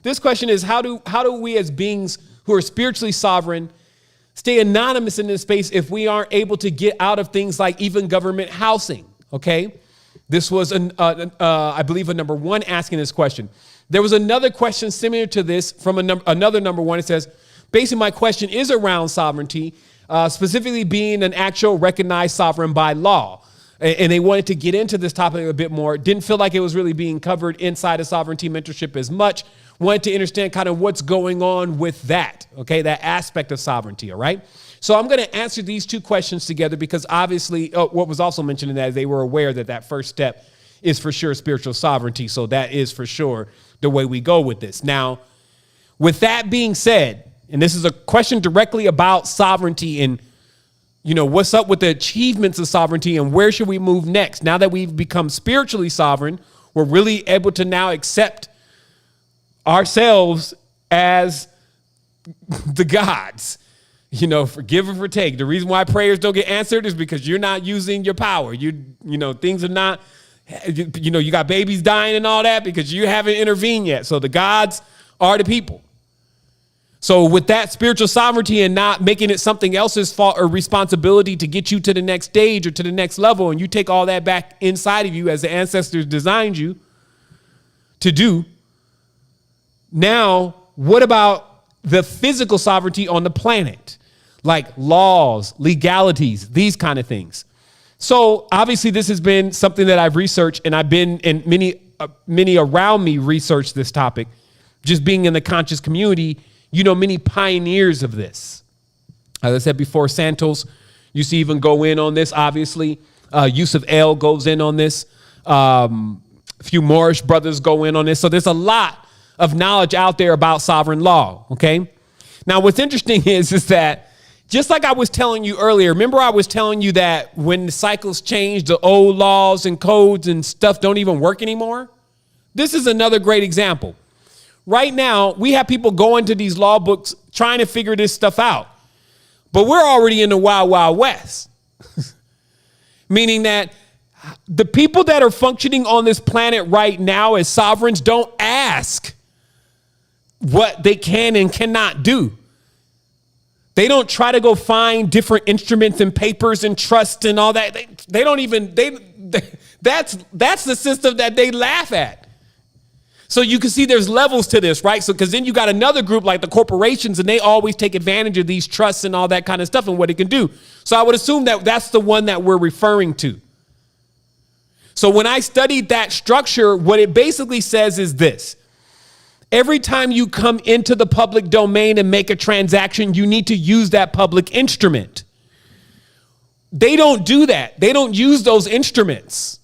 This question is, how do we as beings who are spiritually sovereign stay anonymous in this space if we aren't able to get out of things like even government housing? Okay. This was, I believe, a number one asking this question. There was another question similar to this from another number one. It says, basically, my question is around sovereignty, specifically being an actual recognized sovereign by law. And they wanted to get into this topic a bit more. Didn't feel like it was really being covered inside of sovereignty mentorship as much. Wanted to understand kind of what's going on with that, okay, that aspect of sovereignty, all right? So I'm going to answer these two questions together because obviously what was also mentioned in that is they were aware that that first step is for sure spiritual sovereignty. So that is for sure the way we go with this. Now, with that being said, and this is a question directly about sovereignty and, you know, what's up with the achievements of sovereignty and where should we move next? Now that we've become spiritually sovereign, we're really able to now accept ourselves as the gods, you know, forgive or forsake. The reason why prayers don't get answered is because you're not using your power. You know, things are not, you know, you got babies dying and all that because you haven't intervened yet. So the gods are the people. So with that spiritual sovereignty and not making it something else's fault or responsibility to get you to the next stage or to the next level, and you take all that back inside of you as the ancestors designed you to do. Now, what about the physical sovereignty on the planet? Like laws, legalities, these kind of things. So obviously this has been something that I've researched, and I've been in many around me research this topic, just being in the conscious community, you know, many pioneers of this. As I said before, Santos used to even go in on this, obviously. Yusuf El goes in on this. A few Moorish brothers go in on this. So there's a lot of knowledge out there about sovereign law, okay? Now, what's interesting is that just like I was telling you earlier, remember I was telling you that when the cycles change, the old laws and codes and stuff don't even work anymore? This is another great example. Right now, we have people going to these law books trying to figure this stuff out, but we're already in the wild, wild west. Meaning that the people that are functioning on this planet right now as sovereigns don't ask what they can and cannot do. They don't try to go find different instruments and papers and trust and all that. They don't even, that's the system that they laugh at. So you can see there's levels to this, right? So, because then you got another group like the corporations, and they always take advantage of these trusts and all that kind of stuff and what it can do. So I would assume that that's the one that we're referring to. So when I studied that structure, what it basically says is this. Every time you come into the public domain and make a transaction, you need to use that public instrument. They don't do that. They don't use those instruments.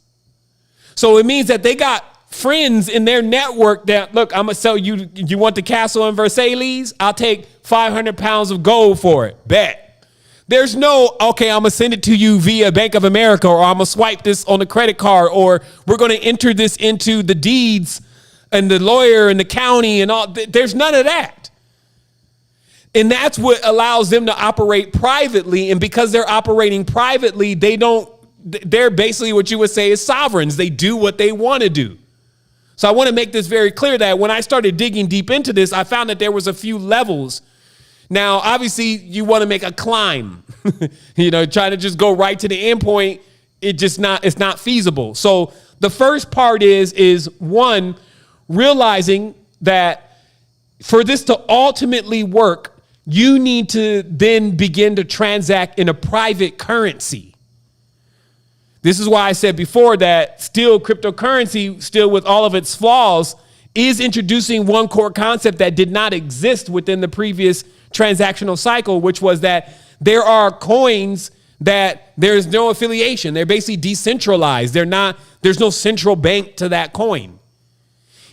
So it means that they got friends in their network that, look, I'm going to sell you. You want the castle in Versailles? I'll take 500 pounds of gold for it. Bet. There's no, okay, I'm going to send it to you via Bank of America, or I'm going to swipe this on the credit card, or we're going to enter this into the deeds and the lawyer and the county and all. There's none of that. And that's what allows them to operate privately. And because they're operating privately, they're basically what you would say is sovereigns. They do what they want to do. So I want to make this very clear that when I started digging deep into this, I found that there was a few levels. Now, obviously, you want to make a climb, you know, trying to just go right to the end point. It's not feasible. So the first part is one, realizing that for this to ultimately work, you need to then begin to transact in a private currency. This is why I said before that still cryptocurrency, still with all of its flaws, is introducing one core concept that did not exist within the previous transactional cycle, which was that there are coins that there's no affiliation. They're basically decentralized. There's no central bank to that coin.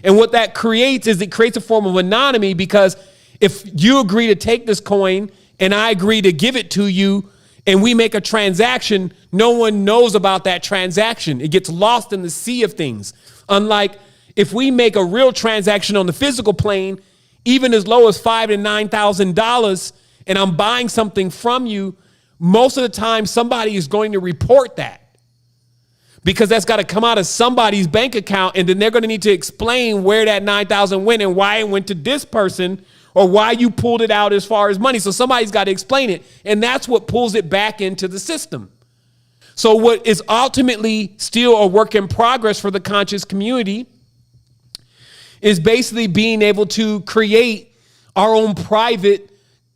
And what that creates is it creates a form of autonomy, because if you agree to take this coin and I agree to give it to you and we make a transaction, no one knows about that transaction. It gets lost in the sea of things. Unlike if we make a real transaction on the physical plane, even as low as $5,000 to $9,000, and I'm buying something from you, most of the time somebody is going to report that. because that's got to come out of somebody's bank account. And then they're going to need to explain where that 9,000 went and why it went to this person or why you pulled it out as far as money. So somebody's got to explain it. And that's what pulls it back into the system. So what is ultimately still a work in progress for the conscious community is basically being able to create our own private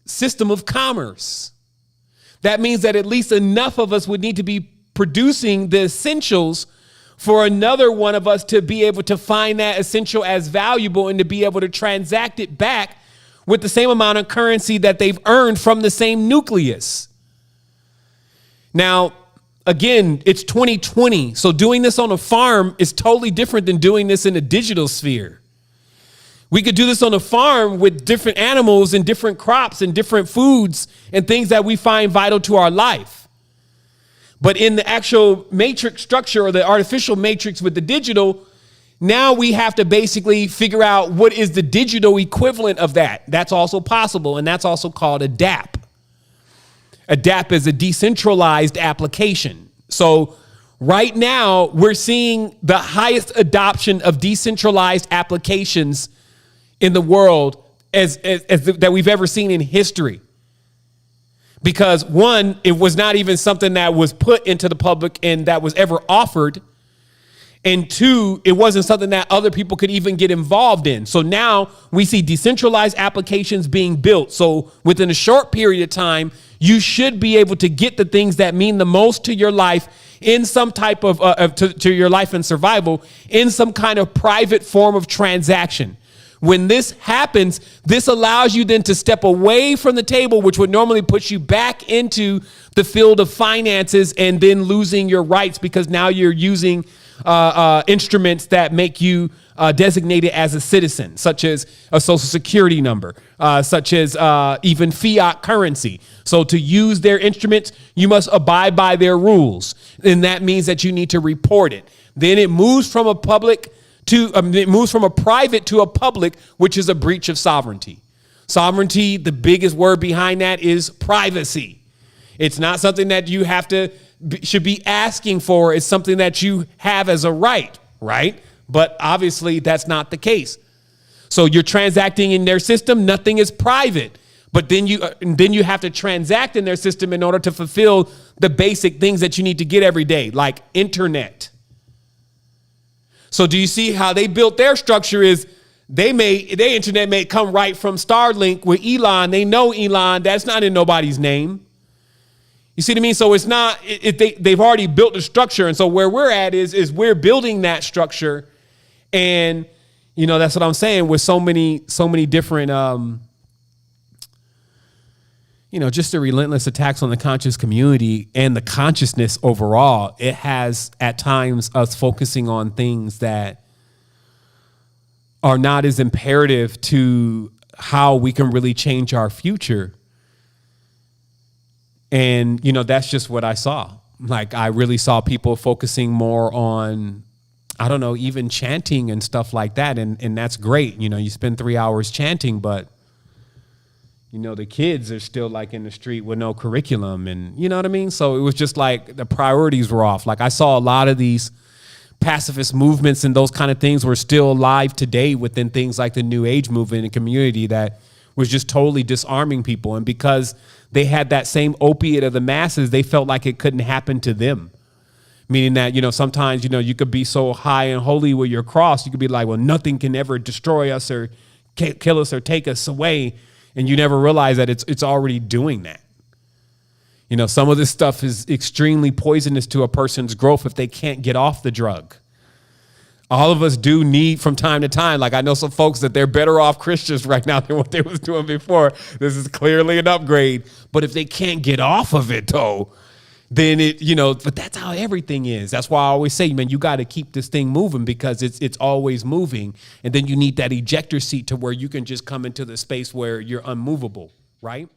system of commerce. That means that at least enough of us would need to be producing the essentials for another one of us to be able to find that essential as valuable and to be able to transact it back with the same amount of currency that they've earned from the same nucleus. Now, again, it's 2020. So doing this on a farm is totally different than doing this in a digital sphere. We could do this on a farm with different animals and different crops and different foods and things that we find vital to our life. But in the actual matrix structure or the artificial matrix with the digital, now we have to basically figure out what is the digital equivalent of that. That's also possible, and that's also called a DApp. A DApp is a decentralized application. So right now, we're seeing the highest adoption of decentralized applications in the world as that we've ever seen in history. Because one, it was not even something that was put into the public and that was ever offered. And two, it wasn't something that other people could even get involved in. So now we see decentralized applications being built. So within a short period of time, you should be able to get the things that mean the most to your life in some type of, to your life and survival in some kind of private form of transaction. When this happens, this allows you then to step away from the table, which would normally push you back into the field of finances and then losing your rights because now you're using instruments that make you designated as a citizen, such as a social security number, such as even fiat currency. So to use their instruments, you must abide by their rules. And that means that you need to report it. Then it moves from a public to it moves from a private to a public, which is a breach of sovereignty. Sovereignty, the biggest word behind that is privacy. It's not something that you should be asking for. It's something that you have as a right? But obviously that's not the case. So you're transacting in their system. Nothing is private, but then you have to transact in their system in order to fulfill the basic things that you need to get every day, like internet. So do you see how they built their structure is their internet may come right from Starlink with Elon. They know Elon. That's not in nobody's name. You see what I mean? So it's not, they've already built the structure. And so where we're at is we're building that structure. And, that's what I'm saying with so many different, just the relentless attacks on the conscious community and the consciousness overall. It has at times us focusing on things that are not as imperative to how we can really change our future. And, that's just what I saw. Like, I really saw people focusing more on, I don't know, even chanting and stuff like that. And that's great. You spend 3 hours chanting, but the kids are still like in the street with no curriculum and you know what I mean? So it was just like the priorities were off. Like I saw a lot of these pacifist movements and those kind of things were still alive today within things like the New Age movement and community that was just totally disarming people. And because they had that same opiate of the masses, they felt like it couldn't happen to them. Meaning that, sometimes, you could be so high and holy with your cross. You could be like, well, nothing can ever destroy us or kill us or take us away. And you never realize that it's already doing that. Some of this stuff is extremely poisonous to a person's growth if they can't get off the drug. All of us do need from time to time. Like I know some folks that they're better off Christians right now than what they was doing before. This is clearly an upgrade. But if they can't get off of it though, then but that's how everything is. That's why I always say, man, you got to keep this thing moving because it's always moving. And then you need that ejector seat to where you can just come into the space where you're unmovable, right?